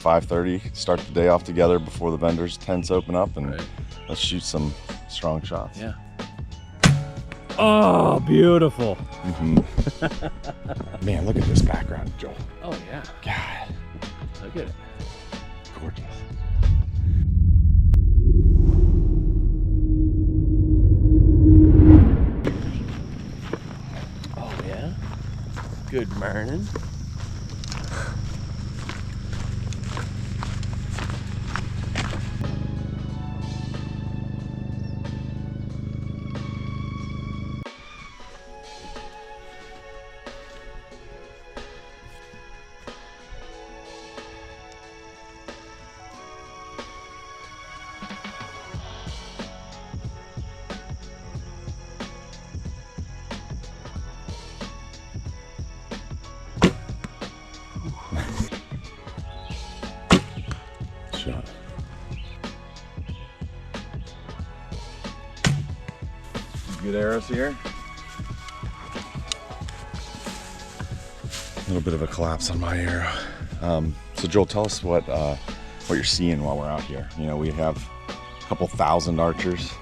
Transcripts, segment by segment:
5:30, start the day off together before the vendors' tents open up, and let's shoot some strong shots. Yeah. Oh, beautiful. Man, look at this background, Joel. Oh, yeah. God. Look at it. Gorgeous. Oh, yeah. Good morning. Shot. Good arrows here. A little bit of a collapse on my arrow. So Joel, tell us what you're seeing while we're out here. You know, we have a couple thousand archers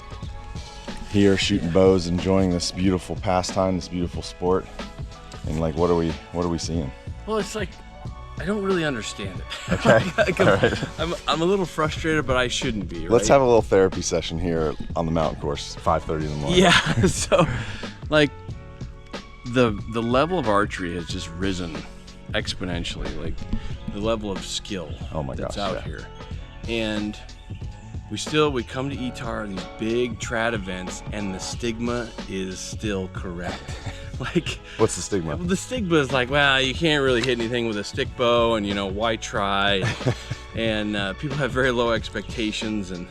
here shooting bows, enjoying this beautiful pastime, this beautiful sport. And like, what are we seeing? Well, it's like, I don't really understand it. Okay. Right. I'm a little frustrated, but I shouldn't be, right? Let's have a little therapy session here on the mountain course, 5:30 in the morning. Yeah, so like the level of archery has just risen exponentially, like the level of skill that's out here. And we come to ETAR, these big trad events, and the stigma is still correct. Like, what's the stigma? The stigma is like, well, you can't really hit anything with a stick bow, and you know, why try? And people have very low expectations, and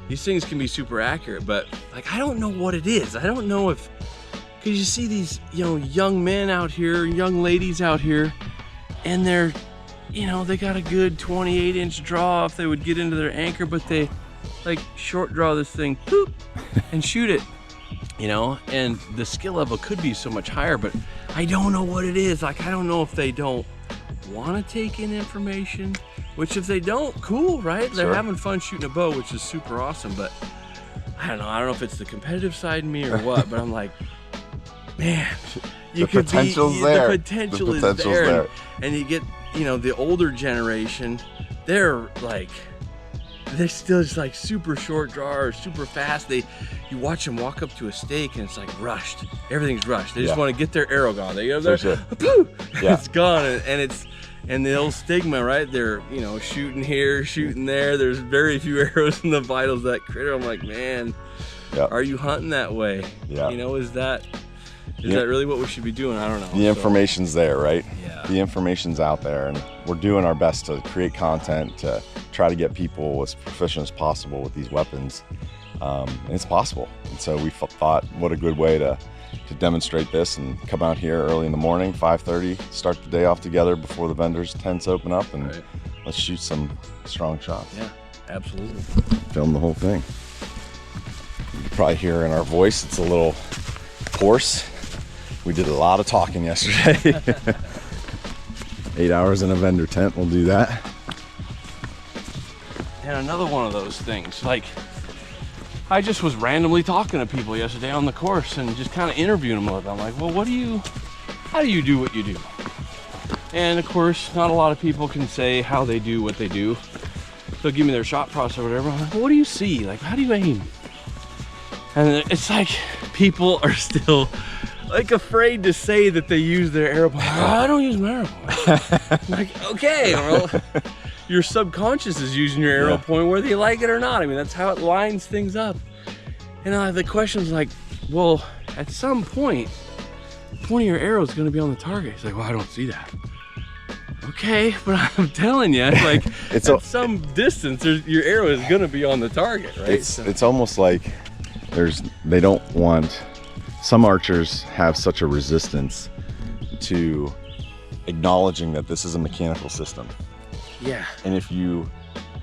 these things can be super accurate, but like, I don't know what it is. I don't know if, because you see these, you know, young men out here, young ladies out here, and they're, you know, they got a good 28-inch draw if they would get into their anchor, but they like short draw this thing, boop, and shoot it. You know, and the skill level could be so much higher, but I don't know what it is. Like, I don't know if they don't want to take in information, which if they don't, cool, right? Sure. They're having fun shooting a bow, which is super awesome, but I don't know if it's the competitive side in me or what, but I'm like, man, the potential's there. The potential is there. And you get, you know, the older generation, they're still just like super short drawers, super fast. You watch them walk up to a stake and it's like rushed. Everything's rushed. They just want to get their arrow gone. They go there, it's gone, and the old stigma, right? They're, you know, shooting here, shooting there. There's very few arrows in the vitals of that critter. I'm like, man, are you hunting that way? Yeah. You know, is that really what we should be doing? I don't know. The information's there, right? Yeah. The information's out there, and we're doing our best to create content to try to get people as proficient as possible with these weapons. And it's possible. And so we thought, what a good way to demonstrate this and come out here early in the morning, 5:30, start the day off together before the vendors' tents open up, and let's shoot some strong shots. Yeah, absolutely. Film the whole thing. You can probably hear in our voice, it's a little hoarse. We did a lot of talking yesterday. 8 hours in a vendor tent will do that. And another one of those things, like, I just was randomly talking to people yesterday on the course and just kind of interviewing them a little bit. I'm like, well, how do you do what you do? And of course, not a lot of people can say how they do what they do. They'll give me their shot process or whatever. I'm like, well, what do you see? Like, how do you aim? And it's like, people are still like afraid to say that they use their arrow point. I don't use my arrow point. Like, okay, well, your subconscious is using your arrow point whether you like it or not. I mean, that's how it lines things up. And the question's like, well, at some point, the point of your arrow is going to be on the target. He's like, well, I don't see that. Okay, but I'm telling you, like, at some distance, your arrow is going to be on the target, right? It's almost like they don't want. Some archers have such a resistance to acknowledging that this is a mechanical system. Yeah. And if you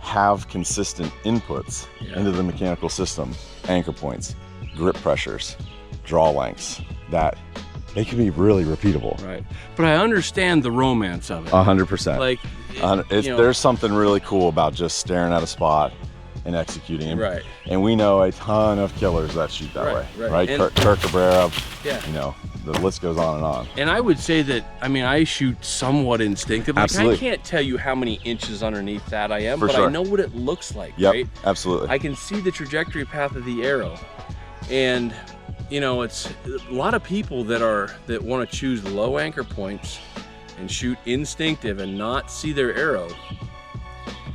have consistent inputs into the mechanical system, anchor points, grip pressures, draw lengths, that they can be really repeatable. Right. But I understand the romance of it. 100%. Like, there's something really cool about just staring at a spot and executing. Right. And we know a ton of killers that shoot that way. Right. Kirk Cabrera, yeah. You know, the list goes on and on. And I would say that, I mean, I shoot somewhat instinctively. Absolutely. I can't tell you how many inches underneath that I am, but sure. I know what it looks like, Yep, right? absolutely. I can see the trajectory path of the arrow. And, you know, it's a lot of people that want to choose low anchor points and shoot instinctive and not see their arrow.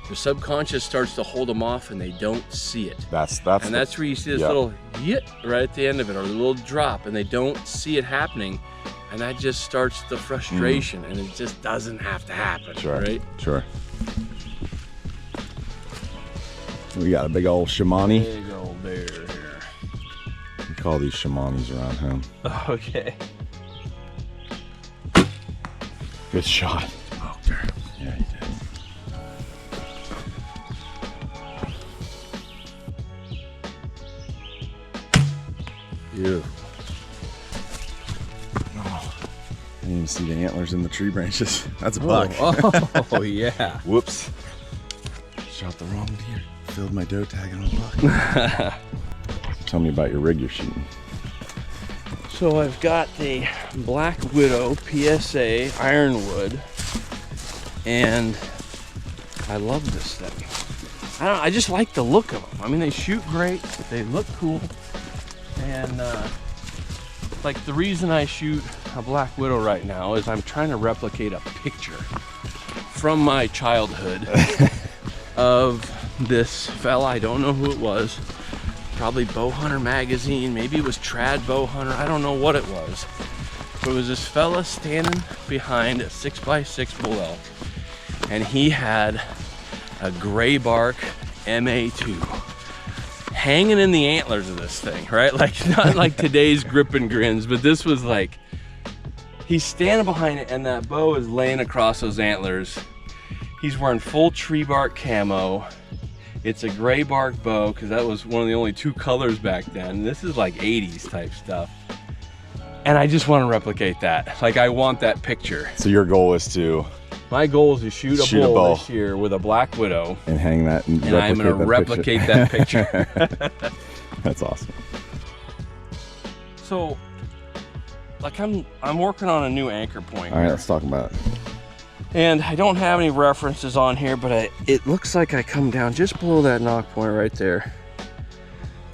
The subconscious starts to hold them off and they don't see it. That's where you see this little yit right at the end of it, or a little drop, and they don't see it happening, and that just starts the frustration, and it just doesn't have to happen. Sure. Right? Sure. We got a big old Shimani. Big old bear here. We call these Shimanis around home. Okay. Good shot. Smoked her. Yeah, he did. Beautiful. Oh, I didn't even see the antlers in the tree branches. That's a buck. Oh yeah. Whoops. Shot the wrong deer. Filled my doe tag on a buck. Tell me about your rig you're shooting. So I've got the Black Widow PSA Ironwood, and I love this thing. I just like the look of them. I mean, they shoot great, they look cool. And like the reason I shoot a Black Widow right now is I'm trying to replicate a picture from my childhood of this fella. I don't know who it was. Probably Bowhunter magazine. Maybe it was Trad Bowhunter. I don't know what it was. But it was this fella standing behind a 6x6 bull elk. And he had a gray bark MA2. Hanging in the antlers of this thing, right? Like, not like today's grip and grins, but this was like, he's standing behind it and that bow is laying across those antlers. He's wearing full tree bark camo. It's a gray bark bow, because that was one of the only two colors back then. This is like 80s type stuff. And I just want to replicate that. Like, I want that picture. So your goal is to... My goal is to shoot a bull this year with a Black Widow. And hang that and I'm going to replicate that picture. That's awesome. So, like I'm working on a new anchor point. All right, let's talk about it. And I don't have any references on here, but it looks like I come down just below that knock point right there.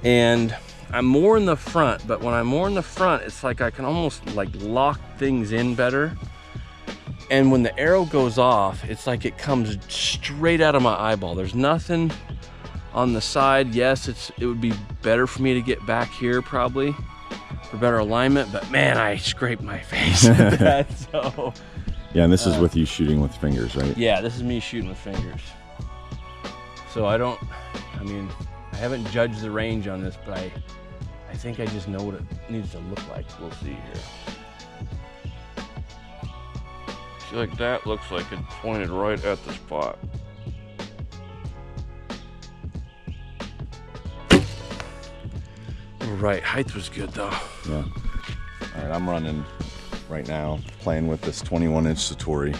And I'm more in the front, but when I'm more in the front, it's like I can almost like lock things in better. And when the arrow goes off, it's like it comes straight out of my eyeball. There's nothing on the side. Yes, it would be better for me to get back here probably for better alignment, but man, I scraped my face with that, so. Yeah, and this is with you shooting with fingers, right? Yeah, this is me shooting with fingers. So I haven't judged the range on this, but I think I just know what it needs to look like. We'll see here. See, like that looks like it pointed right at the spot. Right, height was good though. Yeah. All right, I'm running right now, playing with this 21-inch Satori.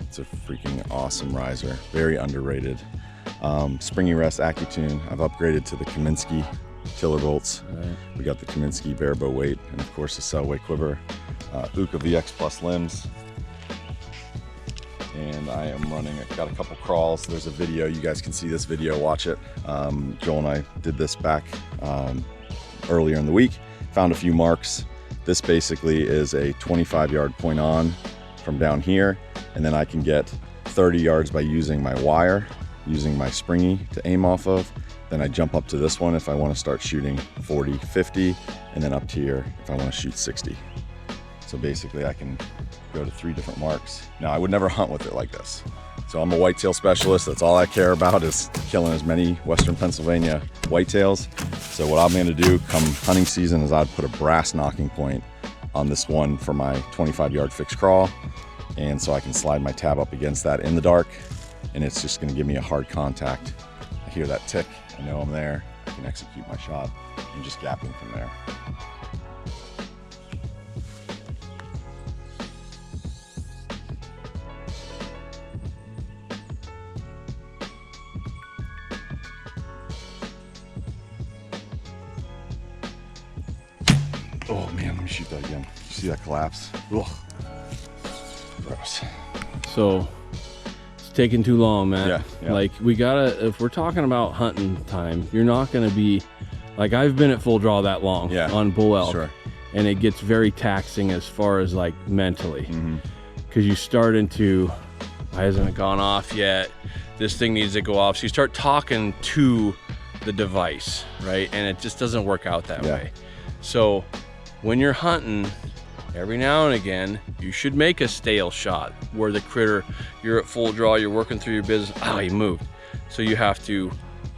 It's a freaking awesome riser, very underrated. Springy Rest AccuTune. I've upgraded to the Kaminsky tiller bolts. We got the Kaminsky barebow weight, and of course the Selway quiver. Uka VX Plus limbs. And I am running, I've got a couple crawls. There's a video, you guys can see this video, watch it. Joel and I did this back earlier in the week, found a few marks. This basically is a 25-yard point on from down here, and then I can get 30 yards by using my wire, using my springy to aim off of. Then I jump up to this one if I want to start shooting 40, 50, and then up to here if I want to shoot 60. So basically I can go to 3 different marks. Now I would never hunt with it like this. So I'm a whitetail specialist. That's all I care about, is killing as many Western Pennsylvania whitetails. So what I'm gonna do come hunting season is I'd put a brass knocking point on this one for my 25-yard fixed crawl. And so I can slide my tab up against that in the dark, and it's just gonna give me a hard contact. I hear that tick, I know I'm there. I can execute my shot and just gapping from there. me shoot that again. See that collapse? Ugh. Gross. So it's taking too long, Matt. Yeah. Like we gotta, if we're talking about hunting time, you're not gonna be, like I've been at full draw that long on bull elk. Sure. And it gets very taxing as far as like mentally. Because you start into, why hasn't it gone off yet? This thing needs to go off. So you start talking to the device, right? And it just doesn't work out that way. So when you're hunting, every now and again, you should make a stale shot where the critter, you're at full draw, you're working through your business, he moved. So you have to,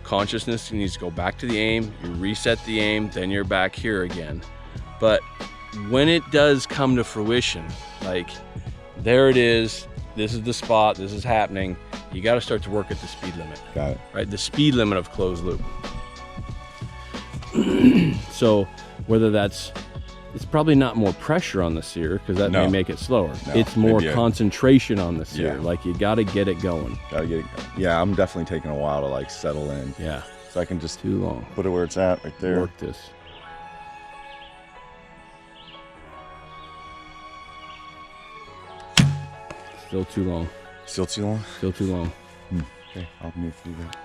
consciousness needs to go back to the aim, you reset the aim, then you're back here again. But when it does come to fruition, like there it is, this is the spot, this is happening, you got to start to work at the speed limit. Got it. Right, the speed limit of closed loop. So whether that's, it's probably not more pressure on the sear, because that may make it slower. It's more concentration on the sear. Like you got to get it going. Gotta get it going. Yeah, I'm definitely taking a while to like settle in. Yeah. So I can just too long. Put it where it's at, right there. Work this. Still too long. Still too long? Still too long. Okay, I'll move through that.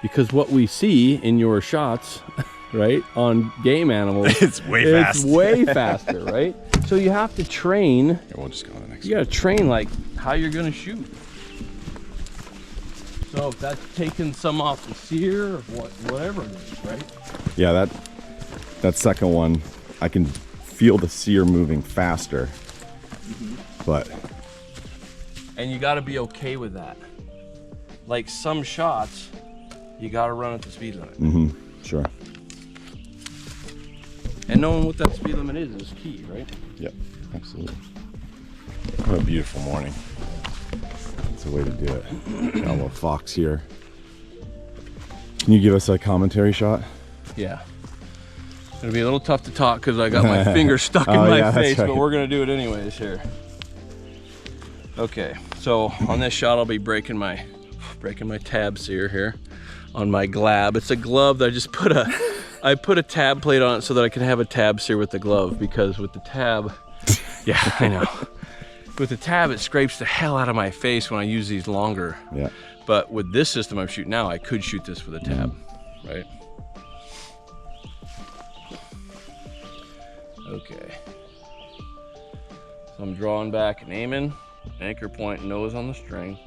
Because what we see in your shots, right, on game animals, it's way fast. It's way faster, right? So you have to train. Yeah, we'll just go to the next You got to train like how you're going to shoot. So if that's taking some off the sear or whatever it is, right? Yeah, that second one, I can feel the sear moving faster, but. And you got to be okay with that. Like some shots, you got to run at the speed limit. Sure. And knowing what that speed limit is key, right? Yep, absolutely. What a beautiful morning. That's the way to do it. Got a little fox here. Can you give us a commentary shot? Yeah. It's gonna be a little tough to talk because I got my finger stuck in my face, but we're gonna do it anyways here. Okay, so on this shot I'll be breaking my tab sear here on my glab. It's a glove that I just put a tab plate on it so that I can have a tab sear with the glove, because with the tab, yeah, I know. With the tab, it scrapes the hell out of my face when I use these longer. Yeah. But with this system I'm shooting now, I could shoot this with a tab, right? Okay. So I'm drawing back and aiming. Anchor point, nose on the string.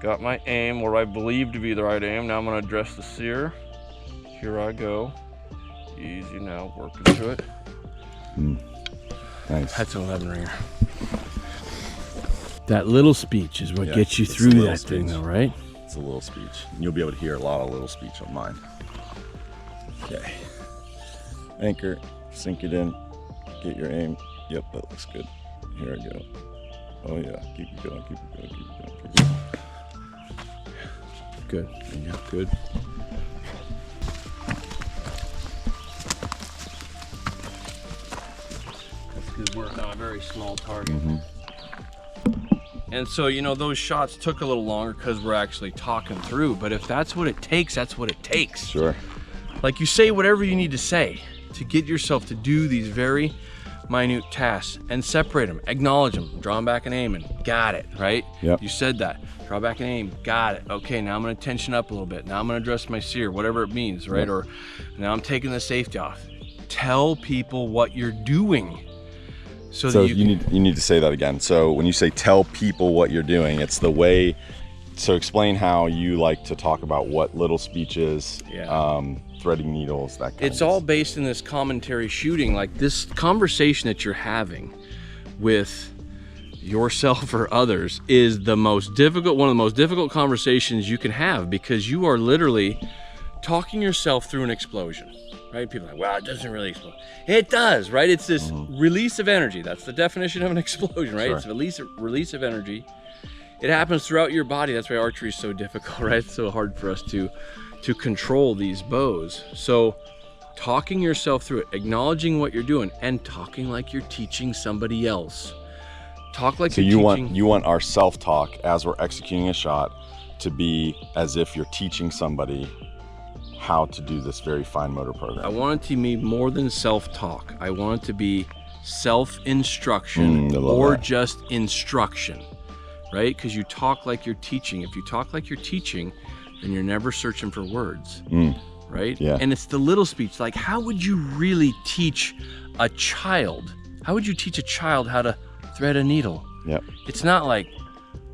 Got my aim where I believe to be the right aim. Now I'm gonna address the sear. Here I go. Easy now, working to it. Nice. That's an 11 ringer. That little speech is what gets you through that thing though, right? It's a little speech. And you'll be able to hear a lot of little speech on mine. Okay. Anchor, sink it in, get your aim. Yep, that looks good. Here I go. Oh yeah, keep it going, keep it going, keep it going, keep it going. Good, yeah, good. That's good work on a very small target. And so, you know, those shots took a little longer because we're actually talking through, but if that's what it takes, that's what it takes. Sure. Like you say whatever you need to say to get yourself to do these very minute tasks and separate them, acknowledge them, draw them back and aim, and got it, right? Yep. You said that. Draw back and aim, got it. Okay, now I'm gonna tension up a little bit. Now I'm gonna address my sear, whatever it means, right? Yep. Or now I'm taking the safety off. Tell people what you're doing. So that you need to say that again. So when you say tell people what you're doing, it's the way, so explain how you like to talk about what little speech is, threading needles, that kind of It's all based in this commentary shooting, like this conversation that you're having with yourself or others is the most difficult, one of the most difficult conversations you can have, because you are literally talking yourself through an explosion, right? People are like, well, it doesn't really explode. It does, right? It's this release of energy. That's the definition of an explosion, right? Sure. It's a release of energy. It happens throughout your body. That's why archery is so difficult, right? It's so hard for us to control these bows. So talking yourself through it, acknowledging what you're doing, and talking like you're teaching somebody else. Talk like you're teaching. You want our self-talk as we're executing a shot to be as if you're teaching somebody how to do this very fine motor program. I want it to be more than self-talk. I want it to be self-instruction or just instruction, right? Because you talk like you're teaching. If you talk like you're teaching, then you're never searching for words, right? Yeah. And it's the little speech. Like, how would you really teach a child? How would you teach a child how to thread a needle? Yep. It's not like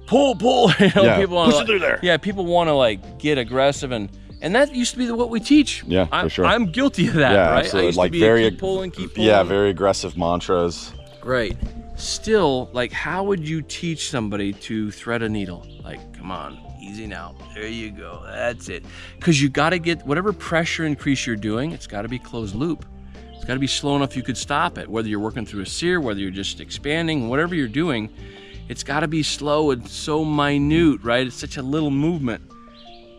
pull, you know, yeah. people want push it through there. Yeah, people want to like get aggressive, and that used to be what we teach. Yeah, for sure. I'm guilty of that, yeah, right? Absolutely. I used like to be very keep pulling. Yeah, very aggressive mantras. Right. Still, like, how would you teach somebody to thread a needle? Like, come on, easy now. There you go. That's it. Because you got to get whatever pressure increase you're doing. It's got to be closed loop. It's got to be slow enough you could stop it. Whether you're working through a sear, whether you're just expanding, whatever you're doing, it's got to be slow and so minute, right? It's such a little movement.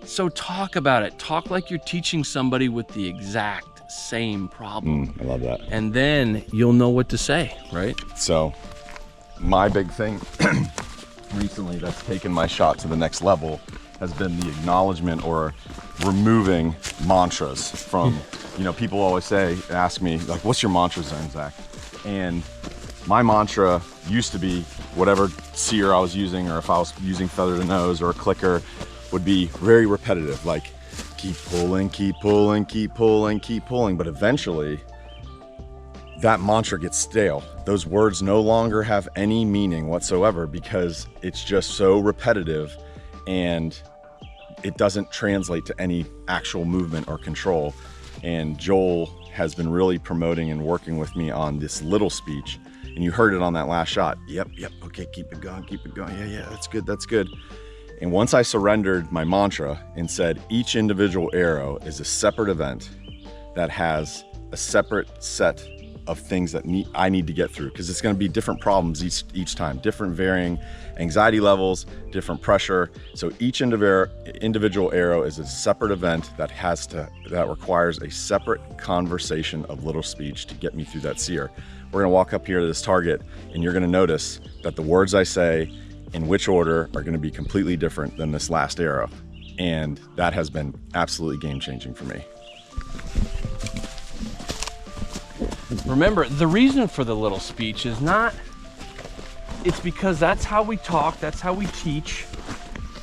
So talk about it. Talk like you're teaching somebody with the exact same problem. I love that. And then you'll know what to say, right? So my big thing recently that's taken my shot to the next level has been the acknowledgement or removing mantras from, you know, people always ask me, like, what's your mantra, ZIRNSAK? And my mantra used to be whatever sear I was using, or if I was using feather to nose or a clicker, would be very repetitive, like keep pulling, keep pulling, keep pulling, keep pulling. But eventually that mantra gets stale. Those words no longer have any meaning whatsoever because it's just so repetitive and it doesn't translate to any actual movement or control. And Joel has been really promoting and working with me on this little speech. And you heard it on that last shot. Yep, okay, keep it going, yeah, that's good, that's good. And once I surrendered my mantra and said each individual arrow is a separate event that has a separate set of things that I need to get through, because it's going to be different problems each time, different varying anxiety levels, different pressure. So each individual arrow is a separate event that requires a separate conversation of little speech to get me through that sear. We're going to walk up here to this target and you're going to notice that the words I say in which order are going to be completely different than this last arrow. And that has been absolutely game-changing for me. Remember, the reason for the little speech is not, it's because that's how we talk, that's how we teach,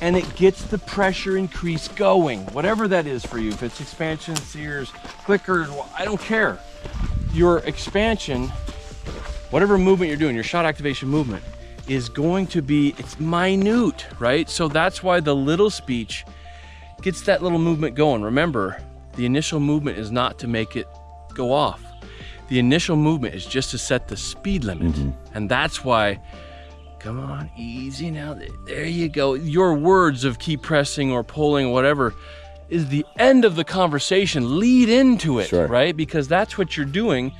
and it gets the pressure increase going, whatever that is for you. If it's expansion, sears, clickers, I don't care. Your expansion, whatever movement you're doing, your shot activation movement, is going to be, it's minute, right? So that's why the little speech gets that little movement going. Remember, the initial movement is not to make it go off. The initial movement is just to set the speed limit. And that's why, come on, easy now, there you go. Your words of keep pressing or pulling, whatever, is the end of the conversation. Lead into it, right? Because that's what you're doing.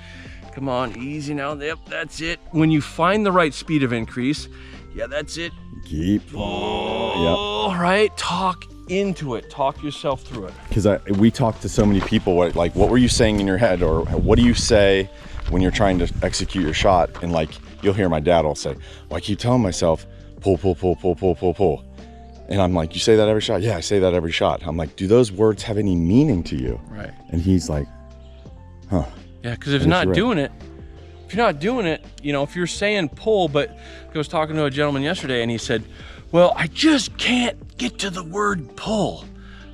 Come on, easy now. Yep, that's it. When you find the right speed of increase, yeah, that's it. Keep. Right? Talk into it. Talk yourself through it. Because we talk to so many people, like, what were you saying in your head? Or what do you say when you're trying to execute your shot? And like, you'll hear my dad will say, well, I keep telling myself, pull, pull, pull, pull, pull, pull, pull. And I'm like, you say that every shot? Yeah, I say that every shot. I'm like, do those words have any meaning to you? Right. And he's like, huh. Yeah, because if you're not doing it, you know, if you're saying pull, but I was talking to a gentleman yesterday and he said, well, I just can't get to the word pull.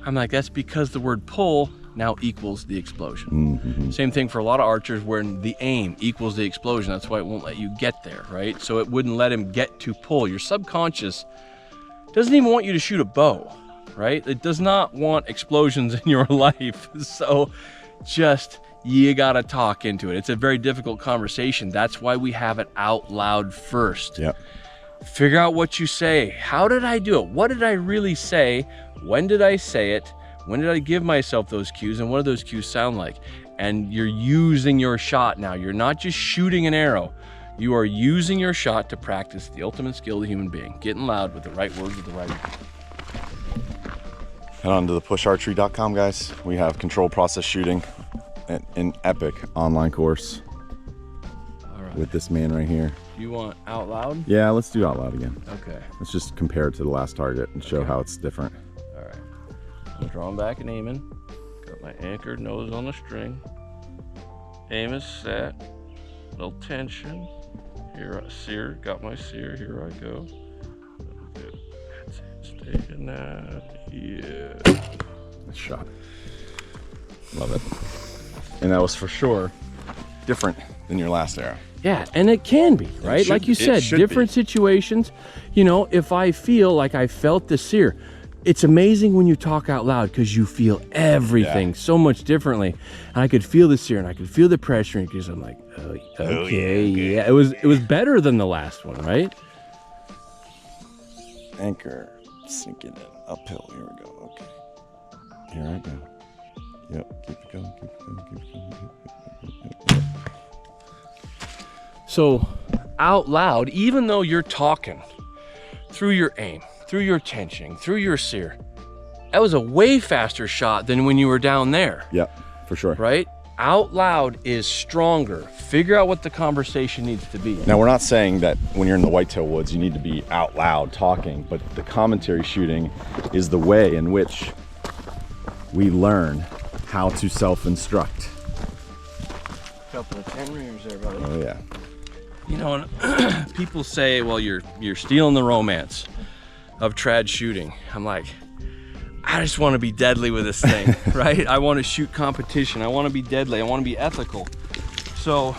I'm like, that's because the word pull now equals the explosion. Same thing for a lot of archers where the aim equals the explosion. That's why it won't let you get there, right? So it wouldn't let him get to pull. Your subconscious doesn't even want you to shoot a bow, right? It does not want explosions in your life. So just, you gotta talk into it. It's a very difficult conversation. That's why we have it out loud first. Yep. Figure out what you say. How did I do it? What did I really say? When did I say it? When did I give myself those cues? And what do those cues sound like? And you're using your shot now. You're not just shooting an arrow. You are using your shot to practice the ultimate skill of the human being. Getting loud with the right words with the right. Head on to thepusharchery.com, guys. We have controlled process shooting, an epic online course with this man right here. You want out loud? Yeah, let's do out loud again. Okay. Let's just compare it to the last target and show how it's different. All right. I'm drawing back and aiming. Go. Got my anchored nose on the string. Aim is set. Little tension. Here, sear. Got my sear. Here I go. That's it. Stay in that. Yeah. Nice shot. Love it. And that was for sure different than your last arrow. Yeah, and it can be, right? Like you said, different situations. You know, if I feel like I felt the sear, it's amazing when you talk out loud because you feel everything so much differently. And I could feel the sear and I could feel the pressure because I'm like, oh, okay, yeah. It was better than the last one, right? Anchor sinking in uphill. Here we go. Okay. Here I go. Yep. Keep it going. Keep it going. Keep it going. Yep. So out loud, even though you're talking through your aim, through your tension, through your sear, that was a way faster shot than when you were down there. Yep, for sure. Right? Out loud is stronger. Figure out what the conversation needs to be. Now, we're not saying that when you're in the whitetail woods, you need to be out loud talking, but the commentary shooting is the way in which we learn how to self-instruct. Couple of 10 reams there, buddy. Oh yeah. You know, and people say, well, you're stealing the romance of trad shooting. I'm like, I just want to be deadly with this thing, right? I want to shoot competition. I want to be deadly. I want to be ethical. So,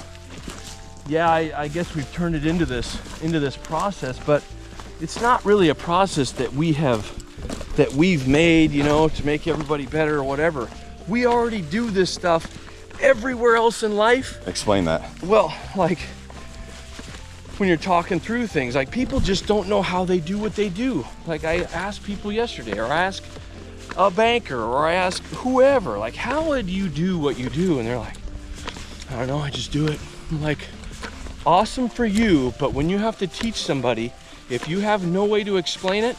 yeah, I guess we've turned it into this process, but it's not really a process that we've made, you know, to make everybody better or whatever. We already do this stuff everywhere else in life. Explain that. Well, like when you're talking through things, like people just don't know how they do what they do. Like I asked people yesterday, or I asked a banker, or I asked whoever, like, how would you do what you do? And they're like, I don't know, I just do it. I'm like, awesome for you, but when you have to teach somebody, if you have no way to explain it,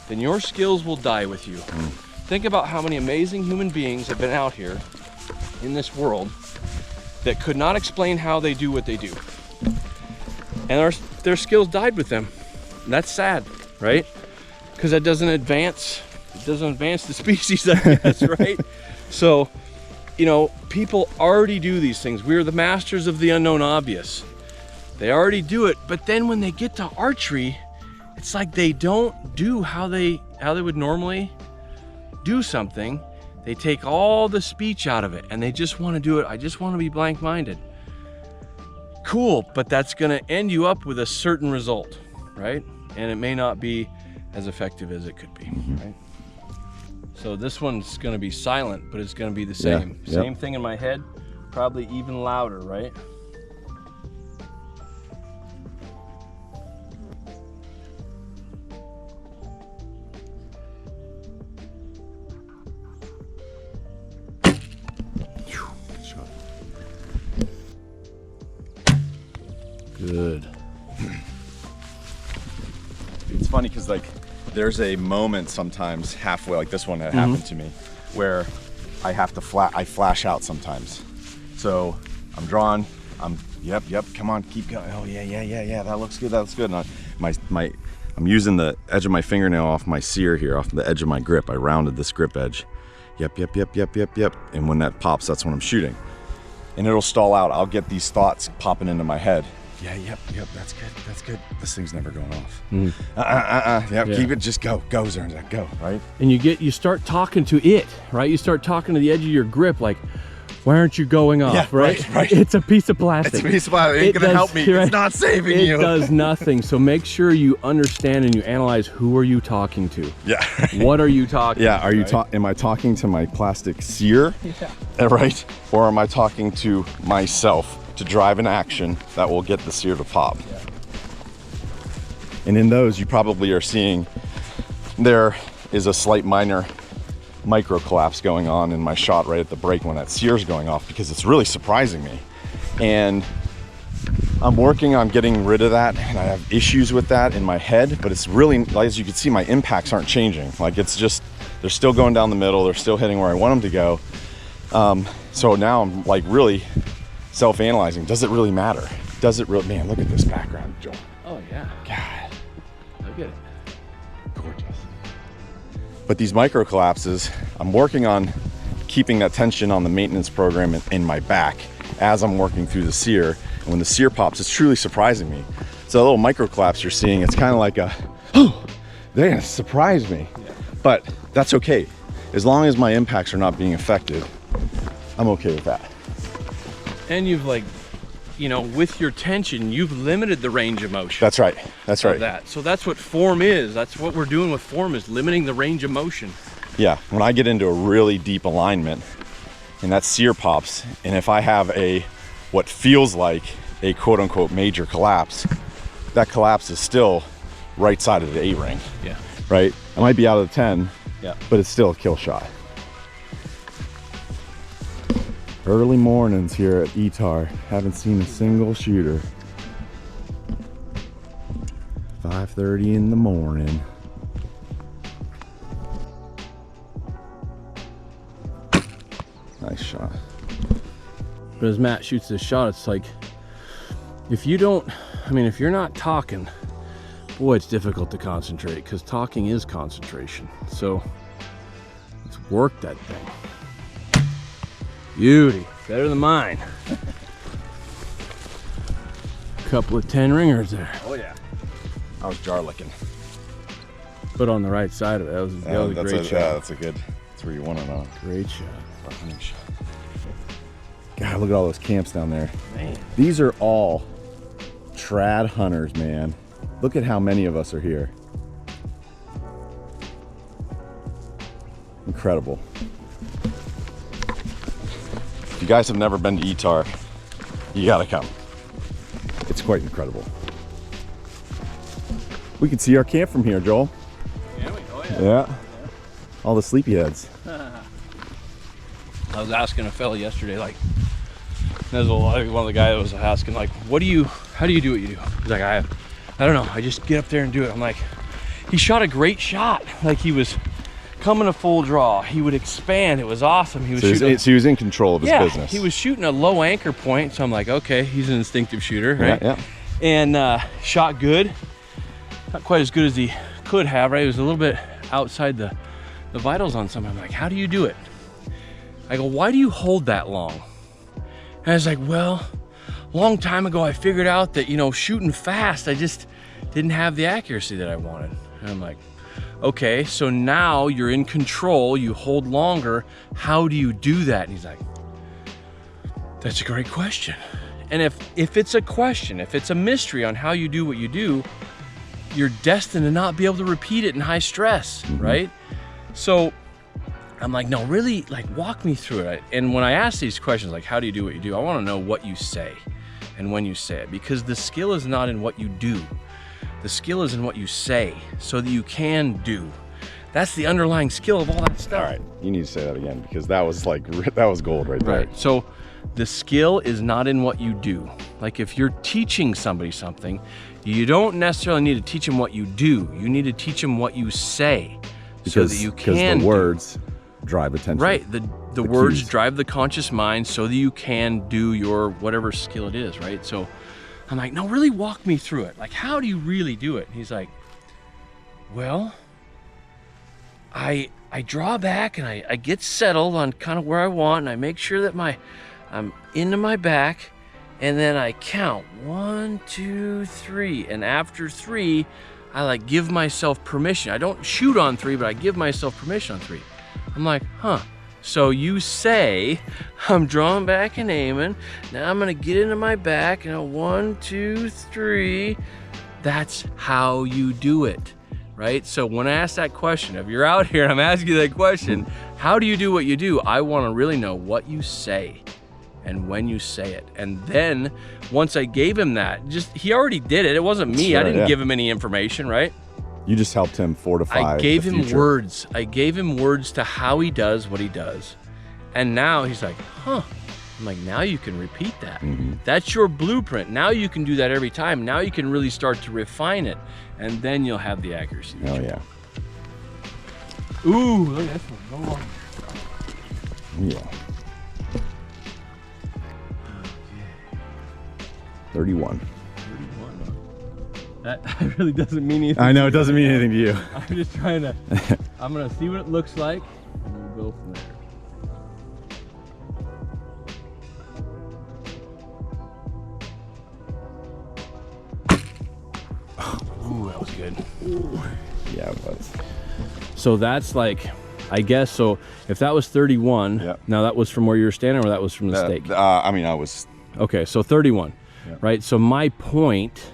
then your skills will die with you. Think about how many amazing human beings have been out here in this world that could not explain how they do what they do. And their skills died with them. And that's sad, right? Because that doesn't advance the species, I guess, right? So, you know, people already do these things. We're the masters of the unknown obvious. They already do it, but then when they get to archery, it's like they don't do how they would normally do something. They take all the speech out of it and they just want to do it. I just want to be blank-minded. Cool, but that's going to end you up with a certain result, right? And it may not be as effective as it could be, right? So this one's going to be silent, but it's going to be the same. Yeah, yep. Same thing in my head, probably even louder, right? Good. It's funny because like there's a moment sometimes halfway, like this one that happened to me, where I have to flash out sometimes. So I'm drawn, yep, come on, keep going. Oh yeah, that looks good, And I'm using the edge of my fingernail off my sear here, off the edge of my grip. I rounded this grip edge. Yep. And when that pops, that's when I'm shooting. And it'll stall out. I'll get these thoughts popping into my head. Yep, that's good. This thing's never going off. Keep it, just go, ZIRNSAK, go, right? And you start talking to it, right? You start talking to the edge of your grip, like, why aren't you going off, Yeah, right. It's a piece of plastic. It's a piece of plastic. It ain't gonna help me. Right? It's not saving you. It does nothing. So make sure you understand and you analyze, who are you talking to? Yeah. What are you talking to? Are you am I talking to my plastic sear? Yeah. Right? Or am I talking to myself to drive an action that will get the sear to pop? Yeah. And in those, you probably are seeing there is a slight micro collapse going on in my shot right at the break when that sear's going off, because it's really surprising me. And I'm working on getting rid of that, and I have issues with that in my head, but it's really, as you can see, my impacts aren't changing. Like, it's just, they're still going down the middle, they're still hitting where I want them to go. So now I'm like really self-analyzing. Does it really matter? Does it really? Man, look at this background, Joel. Oh yeah. God. Look at it. Gorgeous. But these micro collapses, I'm working on keeping that tension on the maintenance program in my back as I'm working through the sear. And when the sear pops, it's truly surprising me. So a little micro collapse you're seeing, it's kind of like a, oh, they're gonna surprise me. Yeah. But that's okay. As long as my impacts are not being affected, I'm okay with that. And you've like, you know, with your tension, you've limited the range of motion. That's right, that's right. So that's what form is. That's what we're doing with form, is limiting the range of motion. Yeah, when I get into a really deep alignment and that sear pops, and if I have what feels like a quote unquote major collapse, that collapse is still right side of the A-ring. Yeah. Right? I might be out of the 10, yeah, but it's still a kill shot. Early mornings here at ETAR. Haven't seen a single shooter. 5:30 in the morning. Nice shot. But as Matt shoots this shot, it's like, if you don't, I mean, if you're not talking, boy, it's difficult to concentrate, because talking is concentration. So let's work that thing. Beauty, better than mine. Couple of 10 ringers there. Oh yeah. I was jar licking. But on the right side of it, that was a great shot. Yeah, that's a good, that's where you want to know. Great shot. God, look at all those camps down there. Man. These are all trad hunters, man. Look at how many of us are here. Incredible. If you guys have never been to ETAR, you gotta come. It's quite incredible. We can see our camp from here, Joel. Yeah. All the sleepyheads. I was asking a fella yesterday, like, one of the guys was asking, like, how do you do what you do? He's like, I don't know, I just get up there and do it. I'm like, he shot a great shot. Like, he was coming a full draw. He would expand. It was awesome. He was shooting. So he was in control of his business. He was shooting a low anchor point. So I'm like, okay, he's an instinctive shooter, right? Yeah. And shot good. Not quite as good as he could have, right? He was a little bit outside the vitals on something. I'm like, how do you do it? I go, why do you hold that long? And I was like, well, a long time ago I figured out that, you know, shooting fast, I just didn't have the accuracy that I wanted. And I'm like, okay, so now you're in control, you hold longer, how do you do that? And he's like, that's a great question. And if it's a question, if it's a mystery on how you do what you do, you're destined to not be able to repeat it in high stress, right? So I'm like, no, really, like, walk me through it. And when I ask these questions, like, how do you do what you do? I want to know what you say and when you say it, because the skill is not in what you do. The skill is in what you say, so that you can do. That's the underlying skill of all that stuff. All right, you need to say that again, because that was like, that was gold right there. Right, so the skill is not in what you do. Like, if you're teaching somebody something, you don't necessarily need to teach them what you do. You need to teach them what you say, so that you can Because the words drive attention. Right, the words drive the conscious mind, so that you can do your whatever skill it is, right? So I'm like, no, really walk me through it. Like, how do you really do it? And he's like, well, I draw back and I get settled on kind of where I want, and I make sure that I'm into my back, and then I count 1, 2, 3, and after 3, I like give myself permission. I don't shoot on 3, but I give myself permission on 3. I'm like, huh. So you say, I'm drawing back and aiming. Now I'm gonna get into my back, and 1, 2, 3. That's how you do it, right? So when I ask that question, if you're out here and I'm asking you that question, how do you do what you do? I wanna really know what you say and when you say it. And then once I gave him that, he already did it. It wasn't me. Sure, I didn't give him any information, right? You just helped him fortify. I gave him words. I gave him words to how he does what he does. And now he's like, huh. I'm like, now you can repeat that. That's your blueprint. Now you can do that every time. Now you can really start to refine it. And then you'll have the accuracy. Oh, yeah. Ooh, look at this one. Go on. Yeah. 31. That really doesn't mean anything. I know, it doesn't mean anything to you. I'm just trying to, I'm gonna see what it looks like, and we'll go from there. was good. Yeah, it was. So that's like, I guess, so if that was 31, Yep. now that was from where you were standing, or that was from the stake? I mean, I was... Okay, so 31, Yep. right? So my point,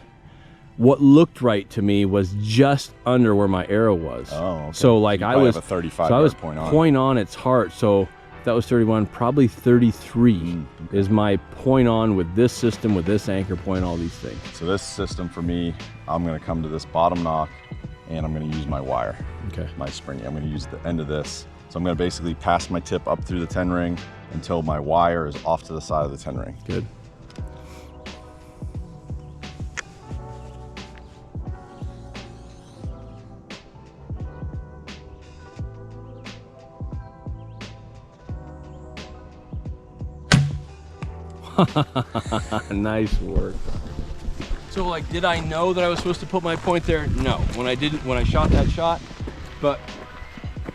what looked right to me was just under where my arrow was. Oh, okay. So like you I was, have a 35 so I was point on its heart. So if that was 31, probably 33 is my point on with this system, with this anchor point, all these things. So this system for me, I'm gonna come to this bottom knock and I'm gonna use my wire. Okay. My spring. I'm gonna use the end of this. So I'm gonna basically pass my tip up through the 10 ring until my wire is off to the side of the 10 ring. Good. Nice work. So like, did I know that I was supposed to put my point there? No, when I shot that shot. But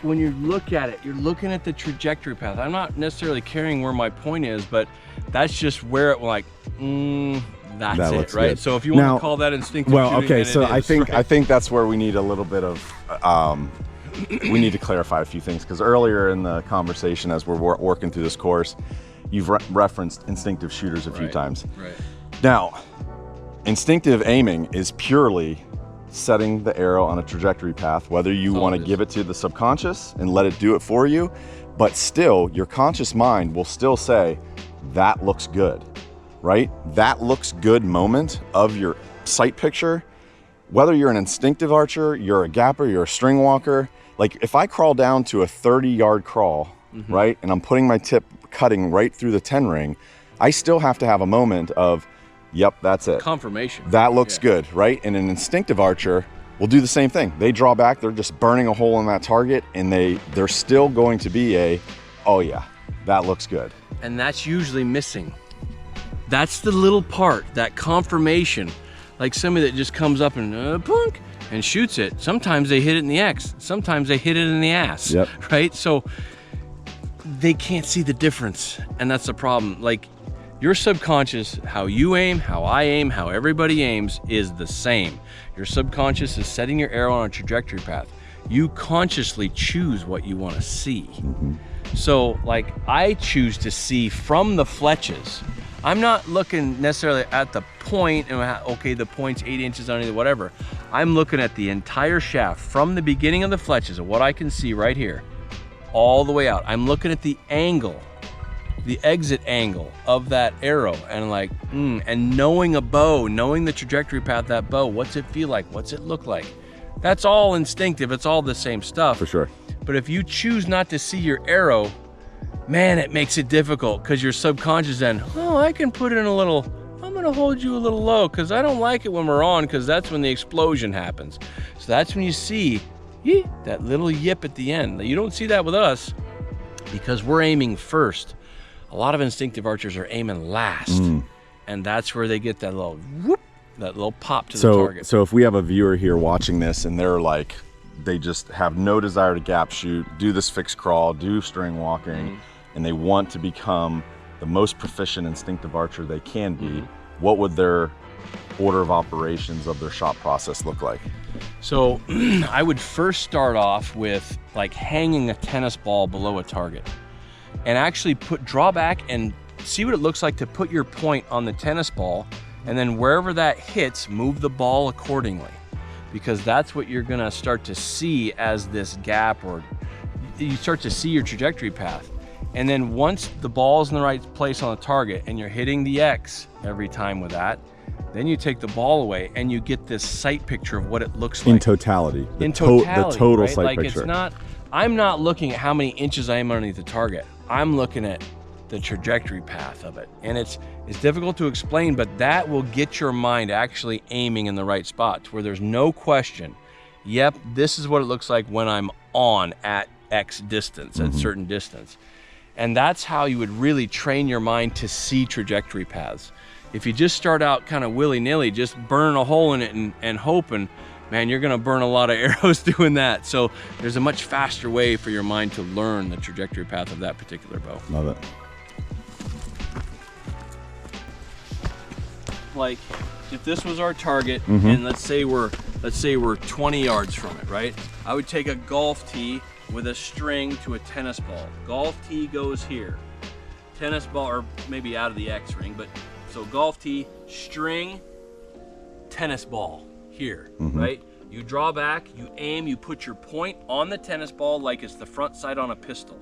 when you look at it, you're looking at the trajectory path. I'm not necessarily caring where my point is, but that's just where it like, that's it, right? Good. So if you want to call that instinctive shooting, okay, so I I think that's where we need a little bit of, we need to clarify a few things, because earlier in the conversation as we're working through this course, you've referenced instinctive shooters a few times. Right. Now, instinctive aiming is purely setting the arrow on a trajectory path, whether you want to give it to the subconscious and let it do it for you, but still your conscious mind will still say, that looks good, right? That looks good moment of your sight picture, whether you're an instinctive archer, you're a gapper, you're a string walker. Like if I crawl down to a 30-yard crawl, right? And I'm putting my tip cutting right through the 10 ring, I still have to have a moment of, yep, that's it. Confirmation. That looks good, right? And an instinctive archer will do the same thing. They draw back, they're just burning a hole in that target, and they're still going to be a, oh yeah, that looks good. And that's usually missing. That's the little part, that confirmation. Like somebody that just comes up and punk and shoots it. Sometimes they hit it in the X, sometimes they hit it in the ass, right? So they can't see the difference, and that's the problem. Like your subconscious, how you aim, how I aim, how everybody aims is the same. Your subconscious is setting your arrow on a trajectory path. You consciously choose what you want to see. So like I choose to see from the fletches. I'm not looking necessarily at the point and okay, the point's 8 inches underneath, whatever. I'm looking at the entire shaft from the beginning of the fletches of what I can see right here all the way out. I'm looking at the angle, the exit angle of that arrow, and like, and knowing a bow, knowing the trajectory path of that bow, what's it feel like? What's it look like? That's all instinctive. It's all the same stuff. For sure. But if you choose not to see your arrow, man, it makes it difficult, because your subconscious then, oh, I can put in a little, I'm gonna hold you a little low because I don't like it when we're on, because that's when the explosion happens. So that's when you see that little yip at the end. You don't see that with us because we're aiming first. A lot of instinctive archers are aiming last, and that's where they get that little whoop, that little pop to the target. So if we have a viewer here watching this and they're like, they just have no desire to gap shoot, do this fixed crawl, do string walking, and they want to become the most proficient instinctive archer they can be, what would their order of operations of their shot process look like? So I would first start off with like hanging a tennis ball below a target, and actually draw back and see what it looks like to put your point on the tennis ball, and then wherever that hits, move the ball accordingly, because that's what you're gonna start to see as this gap, or you start to see your trajectory path. And then once the ball's in the right place on the target and you're hitting the X every time with that, then you take the ball away and you get this sight picture of what it looks like. In totality. In totality, the total right? sight like picture. It's not, I'm not looking at how many inches I am underneath the target. I'm looking at the trajectory path of it. And it's difficult to explain, but that will get your mind actually aiming in the right spot to where there's no question, yep, this is what it looks like when I'm on at X distance, at certain distance. And that's how you would really train your mind to see trajectory paths. If you just start out kind of willy-nilly, just burning a hole in it and hoping, man, you're gonna burn a lot of arrows doing that. So there's a much faster way for your mind to learn the trajectory path of that particular bow. Love it. Like if this was our target, and let's say we're let's say we're 20 yards from it, right? I would take a golf tee with a string to a tennis ball. Golf tee goes here. Tennis ball, or maybe out of the X ring, but so golf tee, string, tennis ball here, right? You draw back, you aim, you put your point on the tennis ball like it's the front sight on a pistol.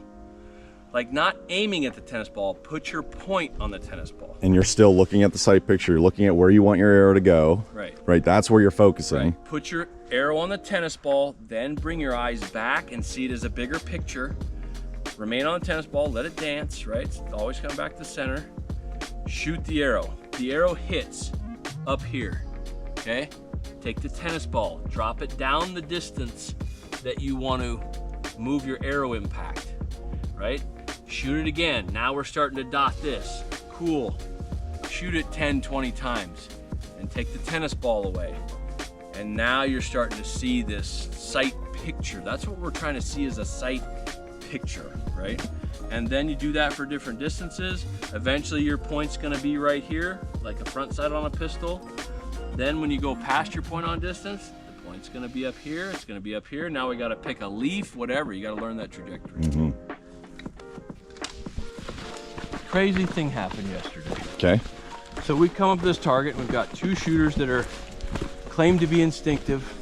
Like not aiming at the tennis ball, put your point on the tennis ball. And you're still looking at the sight picture, you're looking at where you want your arrow to go. Right. Right, that's where you're focusing. Right. Put your arrow on the tennis ball, then bring your eyes back and see it as a bigger picture. Remain on the tennis ball, let it dance, right? It's always come back to center. Shoot the arrow. The arrow hits up here, okay? Take the tennis ball, drop it down the distance that you want to move your arrow impact, right? Shoot it again. Now we're starting to dot this. Cool. Shoot it 10, 20 times and take the tennis ball away. And now you're starting to see this sight picture. That's what we're trying to see, is a sight picture, right? And then you do that for different distances. Eventually your point's gonna be right here, like a front sight on a pistol. Then when you go past your point on distance, the point's gonna be up here, it's gonna be up here. Now we gotta pick a leaf, whatever. You gotta learn that trajectory. Crazy thing happened yesterday. Okay. So we come up to this target, and we've got two shooters that are claimed to be instinctive.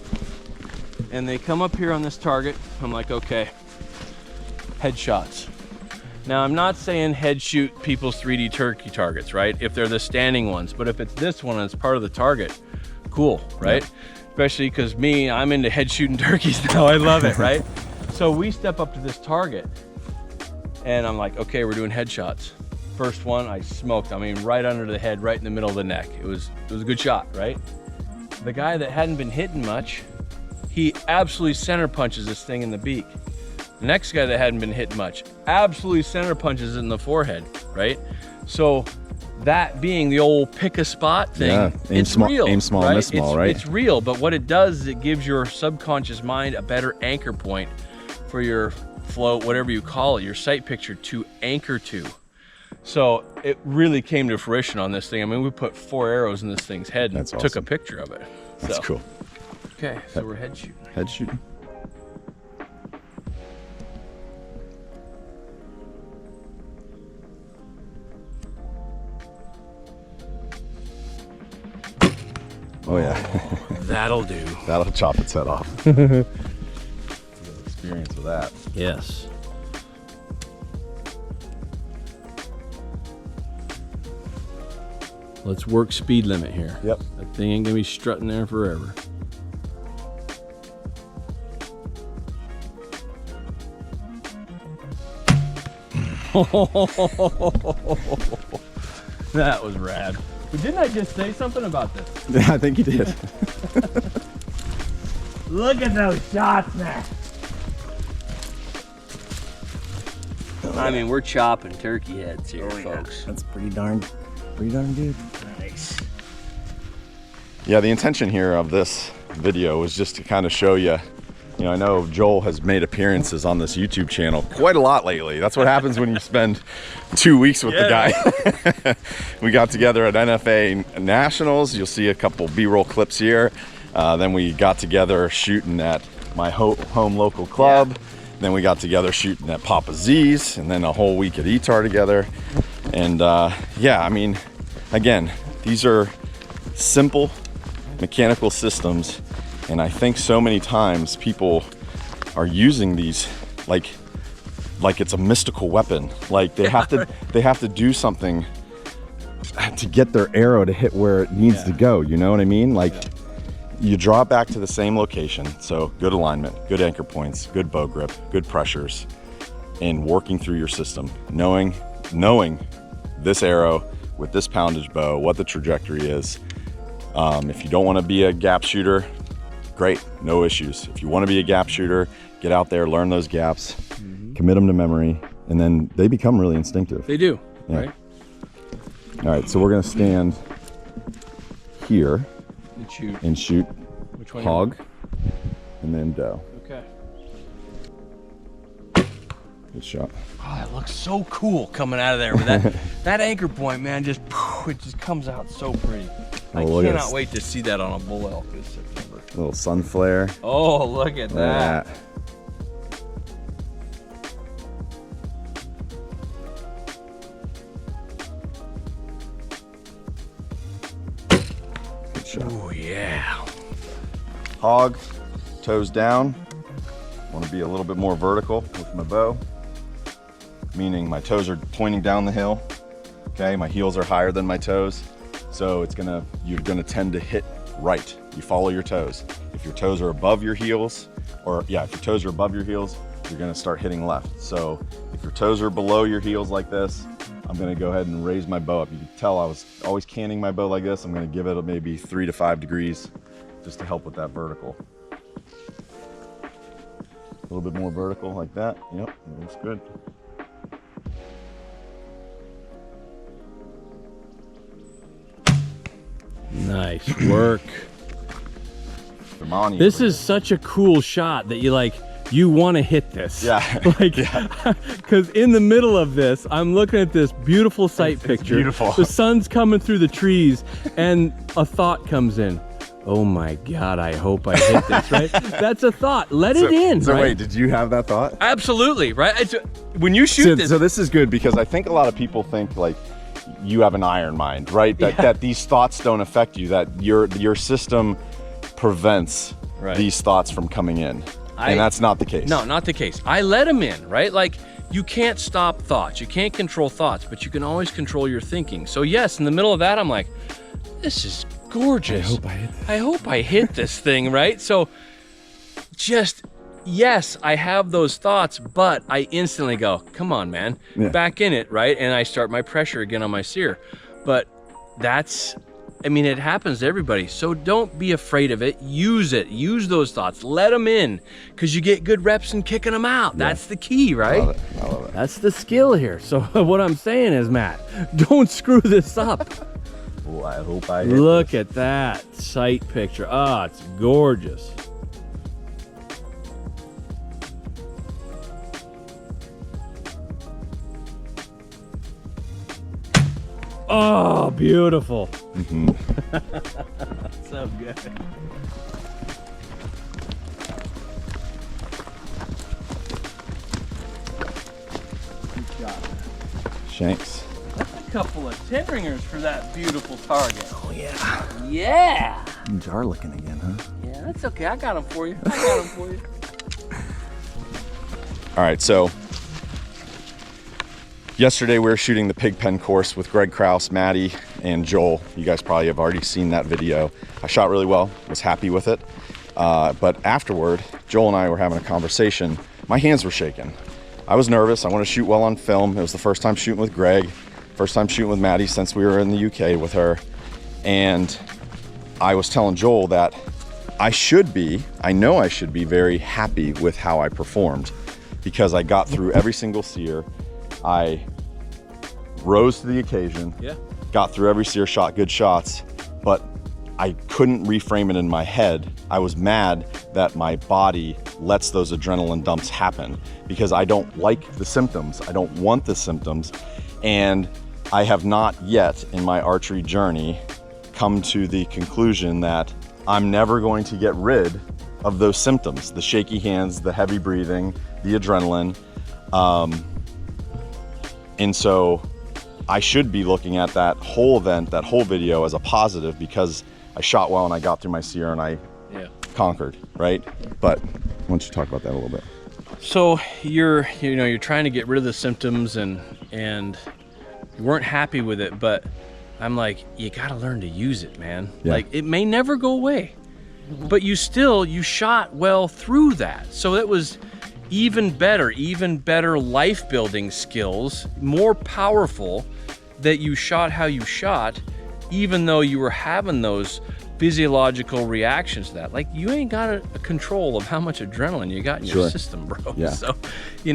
And they come up here on this target. I'm like, okay, headshots. Now I'm not saying head shoot people's 3D turkey targets, right? If they're the standing ones, but if it's this one and it's part of the target, cool, right? Yeah. Especially because I'm into head shooting turkeys now. I love it, right? So we step up to this target and I'm like, okay, we're doing headshots. First one, I smoked. I mean, right under the head, right in the middle of the neck. It was a good shot, right? The guy that hadn't been hitting much, he absolutely center punches this thing in the beak. The next guy that hadn't been hitting much, absolutely center punches it in the forehead, right? So that being the old pick a spot thing, yeah, it's real, aim small, right? miss small, right? It's real, but what it does is it gives your subconscious mind a better anchor point for your float, whatever you call it, your sight picture to anchor to. So it really came to fruition on this thing. I mean, we put 4 arrows in this thing's head and took awesome. a picture of it. That's cool. Okay, so we're head shooting. Head shooting. Oh yeah. That'll do. That'll chop its head off. Experience with that. Yes. Let's work speed limit here. Yep. That thing ain't gonna be strutting there forever. That was rad. But didn't I just say something about this? Yeah, I think you did. Look at those shots, man. I mean, we're chopping turkey heads here, folks. That's pretty darn good. Nice. Yeah, the intention here of this video was just to kind of show you, I know Joel has made appearances on this YouTube channel quite a lot lately. That's what happens when you spend 2 weeks with the guy. We got together at NFA Nationals. You'll see a couple B-roll clips here. Then we got together shooting at my home local club. Yeah. Then we got together shooting at Papa Z's, and then a whole week at ETAR together. And yeah, I mean, again, these are simple mechanical systems, and I think so many times people are using these like it's a mystical weapon. Like they have to do something to get their arrow to hit where it needs to go. You know what I mean? Like you draw it back to the same location. So good alignment, good anchor points, good bow grip, good pressures, and working through your system, knowing this arrow with this poundage bow, what the trajectory is. If you don't want to be a gap shooter, great, no issues. If you want to be a gap shooter, get out there, learn those gaps, commit them to memory, and then they become really instinctive. They do, right? All right, so we're gonna stand here and shoot Which one? hog and then doe. Okay. Good shot. Oh, that looks so cool coming out of there with that that anchor point, man. It just comes out so pretty. Oh, I look at cannot this. wait to see that on a bull elk this September. Little sun flare. Oh, look at that. Good shot. Oh, yeah. Hog, toes down. Want to be a little bit more vertical with my bow, meaning my toes are pointing down the hill. Okay, my heels are higher than my toes, so you're gonna tend to hit right. You follow your toes. If your toes are above your heels, if your toes are above your heels, you're gonna start hitting left. So if your toes are below your heels like this, I'm gonna go ahead and raise my bow up. You can tell I was always canting my bow like this. I'm gonna give it maybe 3 to 5 degrees just to help with that vertical. A little bit more vertical like that. Yep, that looks good. Nice work. This is such a cool shot that you want to hit this. Yeah. Because in the middle of this, I'm looking at this beautiful sight picture. Beautiful. The sun's coming through the trees, and a thought comes in. Oh my God, I hope I hit this, right? That's a thought. Let it in, So right? wait, did you have that thought? Absolutely, right? When you shoot this. So this is good because I think a lot of people think like you have an iron mind, right? That these thoughts don't affect you, that your system prevents these thoughts from coming in. And that's not the case. No, not the case. I let them in, right? Like, you can't stop thoughts. You can't control thoughts, but you can always control your thinking. So yes, in the middle of that, I'm like, this is gorgeous. I hope I hit this thing, right? So yes, I have those thoughts, but I instantly go, come on, man, back in it, right? And I start my pressure again on my sear. But it happens to everybody. So don't be afraid of it. Use it. Use those thoughts. Let them in, because you get good reps in kicking them out. That's the key, right? I love it. That's the skill here. So what I'm saying is, Matt, don't screw this up. Well, I hope I hit Look at that sight picture. Ah, it's gorgeous. Oh, beautiful. So good. Good job. Shanks. That's a couple of 10 ringers for that beautiful target. Oh yeah. Yeah. Jar looking again, huh? Yeah, that's okay. I got them for you. All right, so yesterday we were shooting the pig pen course with Greg Krause, Maddie, and Joel. You guys probably have already seen that video. I shot really well, was happy with it. But afterward, Joel and I were having a conversation. My hands were shaking. I was nervous. I want to shoot well on film. It was the first time shooting with Greg, first time shooting with Maddie since we were in the UK with her. And I was telling Joel that I know I should be very happy with how I performed, because I got through every single sear. I rose to the occasion, got through every sear, shot good shots, but I couldn't reframe it in my head. I was mad that my body lets those adrenaline dumps happen, because I don't like the symptoms. I don't want the symptoms. And I have not yet in my archery journey come to the conclusion that I'm never going to get rid of those symptoms, the shaky hands, the heavy breathing, the adrenaline. And so I should be looking at that whole event, that whole video, as a positive, because I shot well and I got through my sear and I conquered, right? But why don't you talk about that a little bit? So you're trying to get rid of the symptoms and you weren't happy with it, but I'm like, you gotta learn to use it, man. Like, it may never go away, but you shot well through that. So it was even better life building skills, more powerful, that you shot how you shot, even though you were having those physiological reactions to that. Like, you ain't got a control of how much adrenaline you got in your system, bro. So,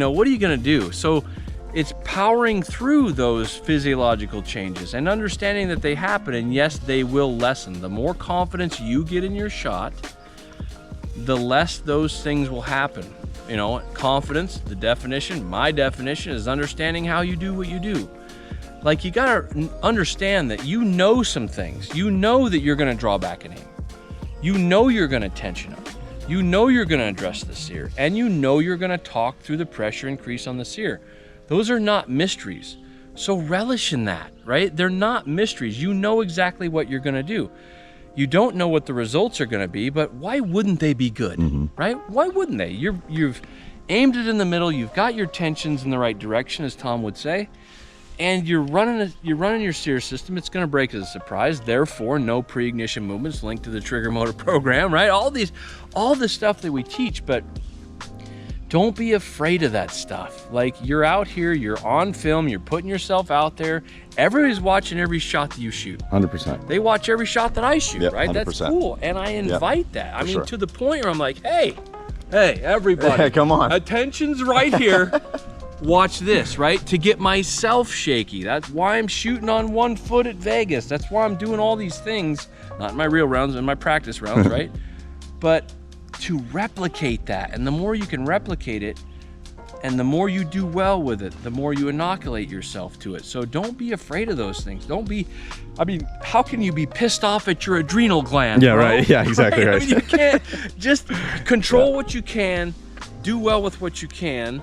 what are you gonna do? So it's powering through those physiological changes and understanding that they happen, and yes, they will lessen. The more confidence you get in your shot, the less those things will happen. Confidence, the definition, my definition, is understanding how you do what you do. Like, you gotta understand that you know some things. You know that you're gonna draw back and aim. You know you're gonna tension up. You know you're gonna address the sear, and you know you're gonna talk through the pressure increase on the sear. Those are not mysteries. So relish in that, right? They're not mysteries. You know exactly what you're gonna do. You don't know what the results are gonna be, but why wouldn't they be good, right? Why wouldn't they? You've aimed it in the middle, you've got your tensions in the right direction, as Tom would say, and you're running your sear system. It's gonna break as a surprise, therefore no pre-ignition movements linked to the trigger motor program, right? All the stuff that we teach, but don't be afraid of that stuff. Like, you're out here, you're on film, you're putting yourself out there. Everybody's watching every shot that you shoot. 100%. They watch every shot that I shoot, right? 100%. That's cool, and I invite that. I mean, sure. to the point where I'm like, hey, everybody. Hey, come on. Attention's right here. Watch this, right? To get myself shaky. That's why I'm shooting on 1 foot at Vegas. That's why I'm doing all these things. Not in my real rounds, in my practice rounds, right? But to replicate that, and the more you can replicate it, and the more you do well with it, the more you inoculate yourself to it. So don't be afraid of those things. Don't be, I mean, how can you be pissed off at your adrenal gland? Yeah, bro? right. Yeah, exactly right. I mean, you can't, just control what you can, do well with what you can,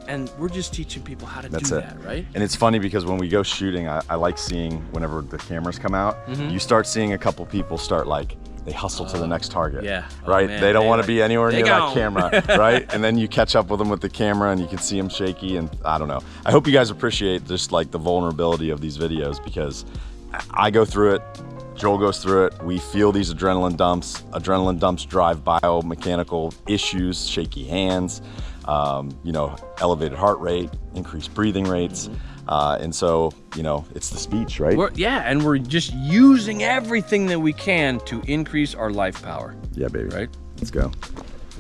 and we're just teaching people how to do that, right? And it's funny because when we go shooting, I like seeing whenever the cameras come out, you start seeing a couple people start like, they hustle to the next target, right? Man, they don't want like, to be anywhere near that gone. camera, right? And then you catch up with them with the camera and you can see them shaky, and I don't know. I hope you guys appreciate just like the vulnerability of these videos, because I go through it, Joel goes through it, we feel these adrenaline dumps. Adrenaline dumps drive biomechanical issues, shaky hands, you know, elevated heart rate, increased breathing rates. And so, you know, it's the speech, right? And we're just using everything that we can to increase our life power. Yeah, baby. Right? Let's go.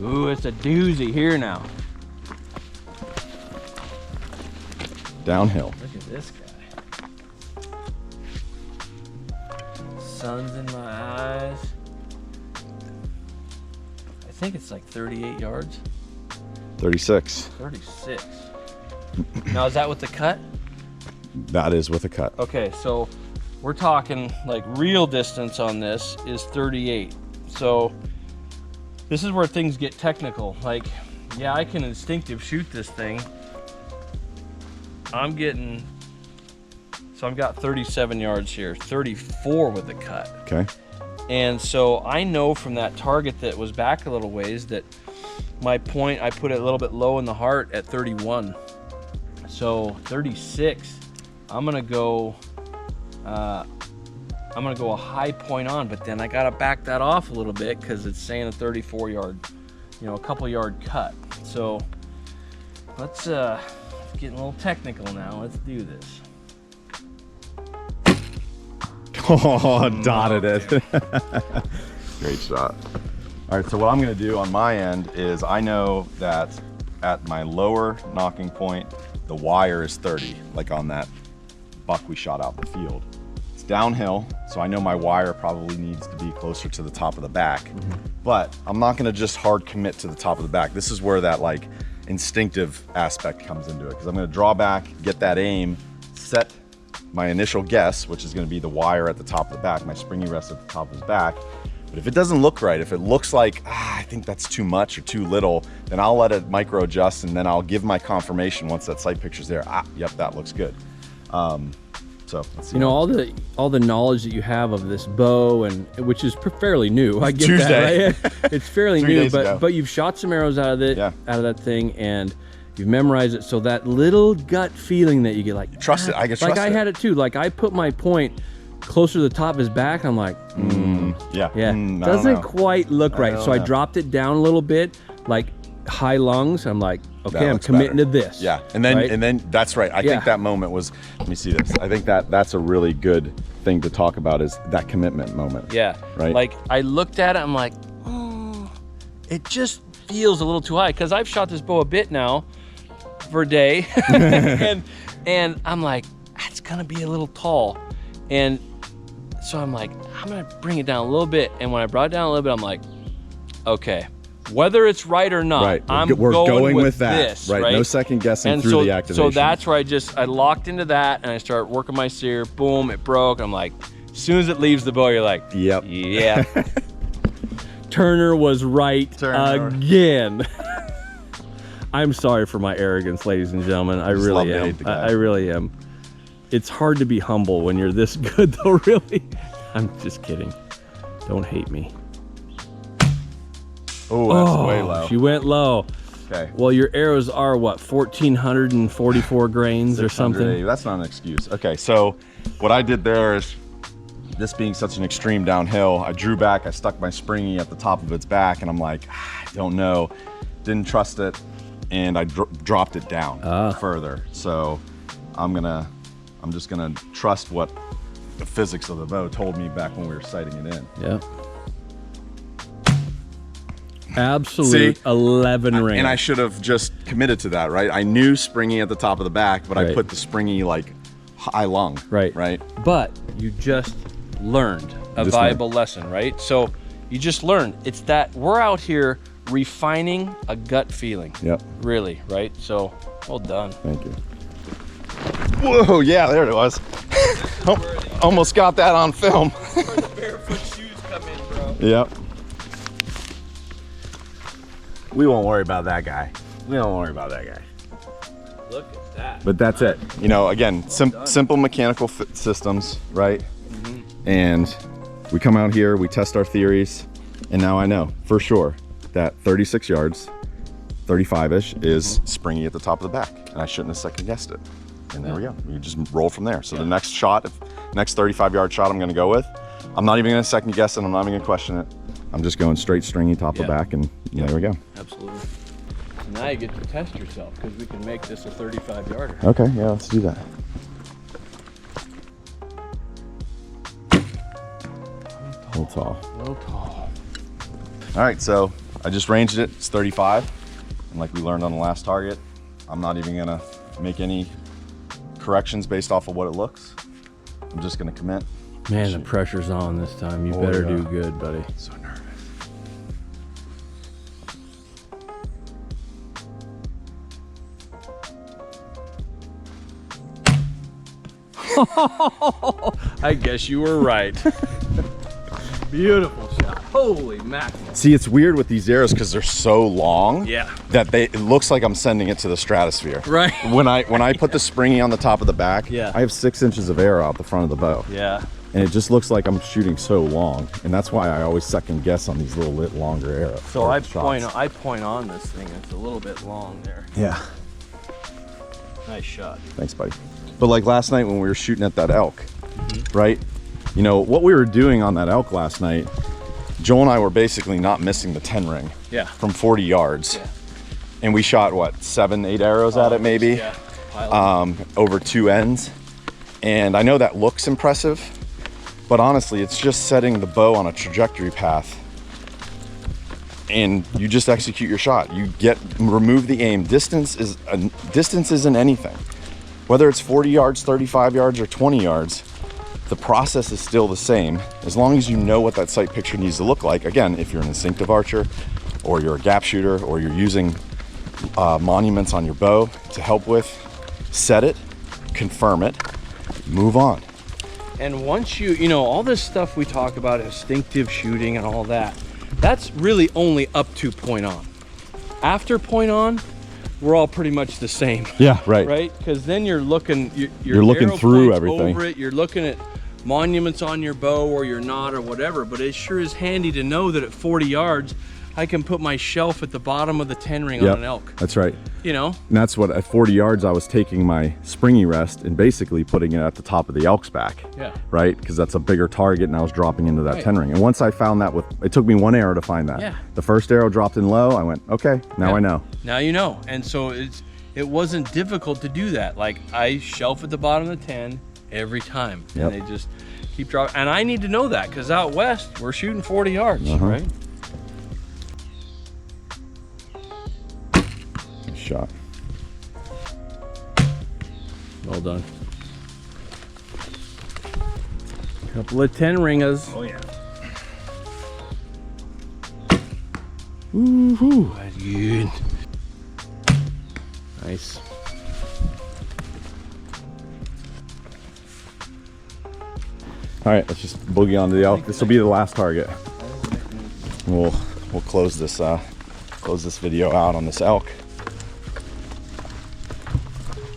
Ooh, it's a doozy here now. Downhill. Look at this guy. Sun's in my eyes. I think it's like 38 yards. 36. 36. Now, is that with the cut? That is with a cut. Okay, so we're talking like real distance on this is 38. So this is where things get technical. Like, yeah, I can instinctive shoot this thing. I've got 37 yards here, 34 with the cut. Okay. And so I know from that target that was back a little ways that my point, I put it a little bit low in the heart at 31. So 36. I'm gonna go a high point on, but then I gotta back that off a little bit because it's saying a 34 yard, you know, a couple yard cut. So let's get a little technical now. Let's do this. Oh, dotted it. Great shot. All right, so what I'm gonna do on my end is I know that at my lower knocking point, the wire is 30, like on that buck we shot out in the field. It's downhill, so I know my wire probably needs to be closer to the top of the back, but I'm not gonna just hard commit to the top of the back. This is where that like instinctive aspect comes into it, because I'm gonna draw back, get that aim, set my initial guess, which is gonna be the wire at the top of the back, my springy rest at the top of his back. But if it doesn't look right, if it looks like, I think that's too much or too little, then I'll let it micro adjust, and then I'll give my confirmation once that sight picture's there. Yep, that looks good. So let's see. You know, all the knowledge that you have of this bow, and which is fairly new. I get Tuesday. that, right? It's fairly 3 new, days ago. but you've shot some arrows out of it, out of that thing, and you've memorized it. So that little gut feeling that you get, like, trust it. I get trust like I had it too. Like, I put my point closer to the top of his back. I'm like, doesn't quite look right. So I dropped it down a little bit, like high lungs. I'm like, okay, I'm committing to this. Yeah, and then that's right. I think that moment was, let me see this. I think that's a really good thing to talk about, is that commitment moment. Yeah, right. Like, I looked at it, I'm like, oh, it just feels a little too high, because I've shot this bow a bit now for a day, and I'm like, it's gonna be a little tall, and so I'm like, I'm gonna bring it down a little bit. And when I brought it down a little bit, I'm like, okay, whether it's right or not. Right. We're going with that. This, right. No second guessing and through so, the activation. So that's where I locked into that, and I started working my sear. Boom, it broke. I'm like, as soon as it leaves the bow, you're like, yep. Yeah. Turner was right again. I'm sorry for my arrogance, ladies and gentlemen. I really am. I really am. It's hard to be humble when you're this good, though, really. I'm just kidding. Don't hate me. Oh, that's way low. She went low. Okay. Well, your arrows are what, 1,444 grains or something? That's not an excuse. Okay, so what I did there is, this being such an extreme downhill, I drew back, I stuck my springy at the top of its back, and I'm like, I don't know. Didn't trust it, and I dropped it down further. So I'm just gonna trust what the physics of the bow told me back when we were sighting it in. Yeah. Absolute 11 ring. And I should have just committed to that, right? I knew springy at the top of the back, but I put the springy like high lung. Right. Right. But you just learned a valuable lesson, right? So you just learned. It's that we're out here refining a gut feeling. Yep. Really, right? So well done. Thank you. Whoa, yeah, there it was. Almost got that on film. Where the barefoot shoes come in, bro. Yep. We won't worry about that guy. We don't worry about that guy. Look at that. But that's it. You know, again, simple mechanical systems, right? And we come out here, we test our theories, and now I know for sure that 36 yards, 35-ish is springy at the top of the back, and I shouldn't have second guessed it. And there we go. We just roll from there. So the next shot, next 35-yard shot I'm gonna go with, I'm not even gonna second guess it, I'm not even gonna question it. I'm just going straight stringy top of back, and there we go. Absolutely. So now you get to test yourself, because we can make this a 35-yarder. Okay, yeah, let's do that. A little tall. A little tall. All right, so I just ranged it. It's 35, and like we learned on the last target, I'm not even gonna make any corrections based off of what it looks. I'm just gonna commit. Man, the pressure's on this time. You better do good, buddy. So nervous. I guess you were right. Beautiful shot. Holy mackerel. See, it's weird with these arrows because they're so long that it looks like I'm sending it to the stratosphere. Right. When I put the springy on the top of the back, I have 6 inches of arrow out the front of the bow. Yeah. And it just looks like I'm shooting so long, and that's why I always second guess on these little longer arrows. So I point on this thing. It's a little bit long there. Yeah. Nice shot. Thanks, buddy. But like last night when we were shooting at that elk, right? You know, what we were doing on that elk last night, Joel and I were basically not missing the 10 ring from 40 yards. Yeah. And we shot, what, 7, 8 arrows at it maybe? Yeah. Over 2 ends. And I know that looks impressive, but honestly, it's just setting the bow on a trajectory path. And you just execute your shot. You remove the aim. Distance isn't anything. Whether it's 40 yards, 35 yards, or 20 yards, the process is still the same, as long as you know what that sight picture needs to look like. Again, if you're an instinctive archer, or you're a gap shooter, or you're using monuments on your bow to help with, set it, confirm it, move on. And once you know, all this stuff we talk about, instinctive shooting and all that, that's really only up to point on. After point on, we're all pretty much the same. Yeah, right. Right? Because then you're looking, you're looking through everything. Over it, you're looking at monuments on your bow, or you're not, or whatever. But it sure is handy to know that at 40 yards, I can put my shelf at the bottom of the 10 ring on an elk. That's right. You know? And that's what, at 40 yards, I was taking my springy rest and basically putting it at the top of the elk's back. Yeah. Right? Because that's a bigger target, and I was dropping into that 10 ring. And once I found that it took me 1 arrow to find that. Yeah. The first arrow dropped in low, I went, okay, now I know. Now you know. And so it wasn't difficult to do that. Like, I shelf at the bottom of the 10 every time. And they just keep dropping. And I need to know that, because out west, we're shooting 40 yards, right? Shot. Well done. Couple of 10 ringers. Oh yeah. Woohoo! That's good. Nice. All right, let's just boogie onto the elk. This will be the last target. We'll close this video out on this elk.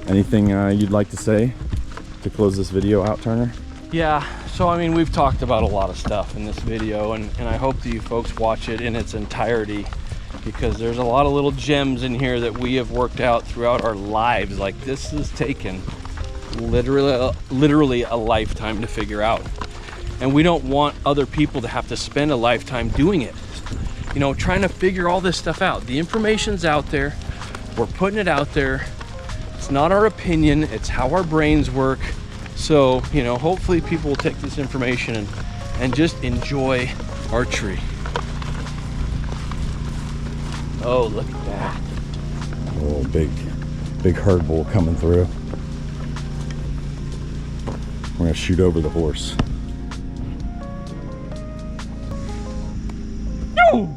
Anything you'd like to say to close this video out, Turner? Yeah, so I mean, we've talked about a lot of stuff in this video, and I hope that you folks watch it in its entirety, because there's a lot of little gems in here that we have worked out throughout our lives. Like, this has taken literally a lifetime to figure out, and we don't want other people to have to spend a lifetime doing it, you know, trying to figure all this stuff out. The information's out there, we're putting it out there. It's not our opinion, it's how our brains work. So, you know, hopefully people will take this information and just enjoy archery. Oh, look at that. Oh, big herd bull coming through. We're gonna shoot over the horse. No!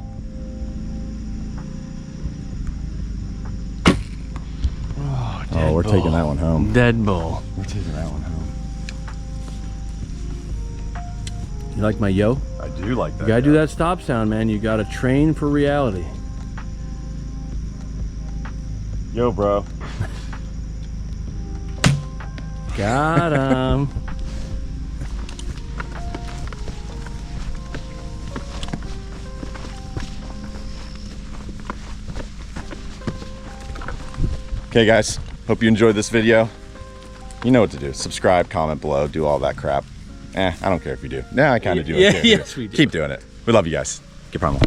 Oh, we're taking that one home. Dead bull. We're taking that one home. You like my yo? I do like that. You gotta do that stop sound, man. You gotta train for reality. Yo, bro. Got him. Okay, guys. Hope you enjoyed this video. You know what to do. Subscribe, comment below, do all that crap. I don't care if you do. Nah, I kind of do. Yeah, yes, we do. Keep doing it. We love you guys. Get promo.